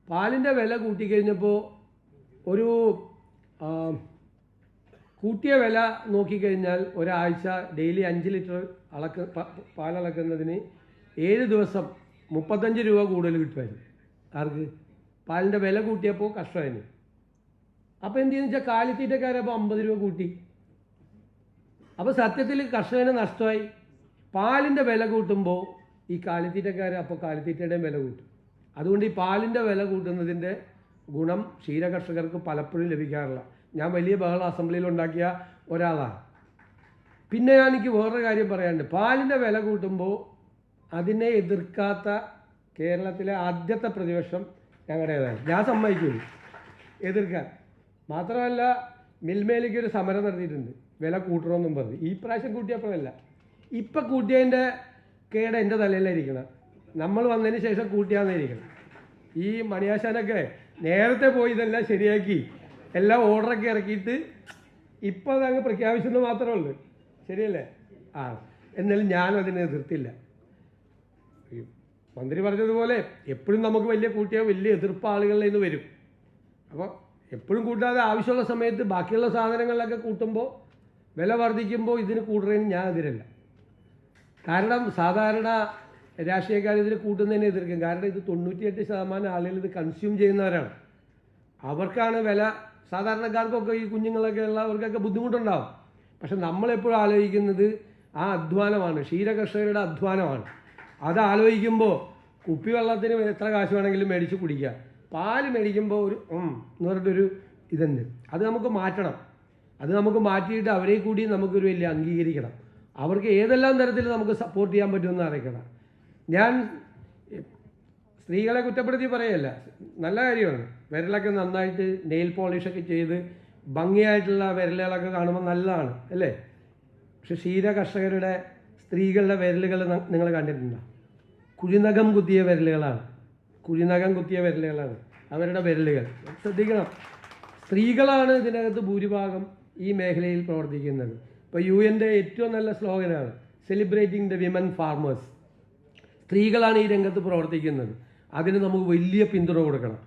പാലിൻ്റെ വില കൂട്ടിക്കഴിഞ്ഞപ്പോൾ ഒരു കൂട്ടിയ വില നോക്കിക്കഴിഞ്ഞാൽ ഒരാഴ്ച ഡെയിലി 5 ലിറ്റർ പാലളക്കുന്നതിന് 7 ദിവസം 35 രൂപ കൂടുതൽ കിട്ടുമായിരുന്നു. ആർക്ക്? പാലിൻ്റെ വില കൂട്ടിയപ്പോൾ കർഷകന്. അപ്പോൾ എന്ത് ചെയ്യുന്ന വെച്ചാൽ കാലിത്തീറ്റക്കാരപ്പോൾ 50 രൂപ കൂട്ടി. അപ്പോൾ സത്യത്തിൽ കർഷകന് നഷ്ടമായി. പാലിൻ്റെ വില കൂട്ടുമ്പോൾ ഈ കാലിത്തീറ്റക്കാർ അപ്പോൾ കാലിത്തീറ്റയുടെയും വില കൂട്ടും. അതുകൊണ്ട് ഈ പാലിൻ്റെ വില കൂട്ടുന്നതിൻ്റെ ഗുണം ക്ഷീരകർഷകർക്ക് പലപ്പോഴും ലഭിക്കാറില്ല. ഞാൻ വലിയ ബഹള അസംബ്ലിയിൽ ഉണ്ടാക്കിയ ഒരാളാണ്. പിന്നെ എനിക്ക് വേറൊരു കാര്യം പറയാനുണ്ട്. പാലിൻ്റെ വില കൂട്ടുമ്പോൾ അതിനെ എതിർക്കാത്ത കേരളത്തിലെ ആദ്യത്തെ പ്രതിപക്ഷം ഞങ്ങളുടേതാണ്. ഞാൻ സമ്മതിക്കുന്നു എതിർക്കാൻ. മാത്രമല്ല മിൽമയിലേക്ക് ഒരു സമരം നടത്തിയിട്ടുണ്ട് വില കൂട്ടണമെന്നും പറഞ്ഞ്. ഈ പ്രാവശ്യം കൂട്ടിയപ്പോഴല്ല, ഇപ്പം കൂട്ടിയതിൻ്റെ കേട് എൻ്റെ തലയിലായിരിക്കണം. നമ്മൾ വന്നതിന് ശേഷം കൂട്ടിയാന്നിരിക്കണം. ഈ മണിയാശാനൊക്കെ നേരത്തെ പോയി ഇതെല്ലാം ശരിയാക്കി എല്ലാം ഓർഡറൊക്കെ ഇറക്കിയിട്ട് ഇപ്പോൾ അതങ്ങ് പ്രഖ്യാപിച്ചെന്ന് മാത്രമേ ഉള്ളൂ. ശരിയല്ലേ? എന്നാലും ഞാനും അതിനെ എതിർത്തില്ല. മന്ത്രി പറഞ്ഞതുപോലെ എപ്പോഴും നമുക്ക് വലിയ എതിർപ്പ് ആളുകളിൽ നിന്ന് വരും. അപ്പോൾ എപ്പോഴും കൂട്ടാതെ ആവശ്യമുള്ള സമയത്ത് ബാക്കിയുള്ള സാധനങ്ങളിലൊക്കെ കൂട്ടുമ്പോൾ വില വർദ്ധിക്കുമ്പോൾ ഇതിന് കൂടുന്നതിന് ഞാൻ എതിരല്ല. കാരണം സാധാരണ രാഷ്ട്രീയക്കാർ ഇതിന് കൂട്ടുന്നതിനെ എതിർക്കും. കാരണം ഇത് 98% ആളുകൾ ഇത് കൺസ്യൂം ചെയ്യുന്നവരാണ്. അവർക്കാണ് വില. സാധാരണക്കാർക്കൊക്കെ ഈ കുഞ്ഞുങ്ങളൊക്കെ ഉള്ളവർക്കൊക്കെ ബുദ്ധിമുട്ടുണ്ടാവും. പക്ഷെ നമ്മളെപ്പോഴും ആലോചിക്കുന്നത് ആ അധ്വാനമാണ്, ക്ഷീരകർഷകരുടെ അധ്വാനമാണ്. അത് ആലോചിക്കുമ്പോൾ കുപ്പിവെള്ളത്തിന് എത്ര കാശ് വേണമെങ്കിലും മേടിച്ച് കുടിക്കുക. പാല് മേടിക്കുമ്പോൾ ഒരു എന്ന് പറഞ്ഞിട്ടൊരു ഇതുണ്ട്. അത് നമുക്ക് മാറ്റണം. അത് നമുക്ക് മാറ്റിയിട്ട് അവരെ കൂടി നമുക്കൊരു വലിയ അംഗീകരിക്കണം. അവർക്ക് ഏതെല്ലാം തരത്തിൽ നമുക്ക് സപ്പോർട്ട് ചെയ്യാൻ പറ്റുമെന്ന് അറിയിക്കണം. ഞാൻ സ്ത്രീകളെ കുറ്റപ്പെടുത്തി പറയല്ല, നല്ല കാര്യമാണ്. വിരലൊക്കെ നന്നായിട്ട് നെയിൽ പോളിഷൊക്കെ ചെയ്ത് ഭംഗിയായിട്ടുള്ള വിരലുകളൊക്കെ കാണുമ്പോൾ നല്ലതാണ് അല്ലേ? പക്ഷെ ക്ഷീരകർഷകരുടെ സ്ത്രീകളുടെ വിരലുകൾ നിങ്ങൾ കണ്ടിട്ടുണ്ടോ? കുഴിനകം കുത്തിയ വിരലുകളാണ്. അവരുടെ വിരലുകൾ ശ്രദ്ധിക്കണം. സ്ത്രീകളാണ് ഇതിനകത്ത് ഭൂരിഭാഗം ഈ മേഖലയിൽ പ്രവർത്തിക്കുന്നത്. ഇപ്പോൾ UN ഏറ്റവും നല്ല സ്ലോഗനാണ് സെലിബ്രേറ്റിംഗ് ദ വിമൻ ഫാർമേഴ്സ്. സ്ത്രീകളാണ് ഈ രംഗത്ത് പ്രവർത്തിക്കുന്നത്. അതിന് നമുക്ക് വലിയ പിന്തുണ കൊടുക്കണം.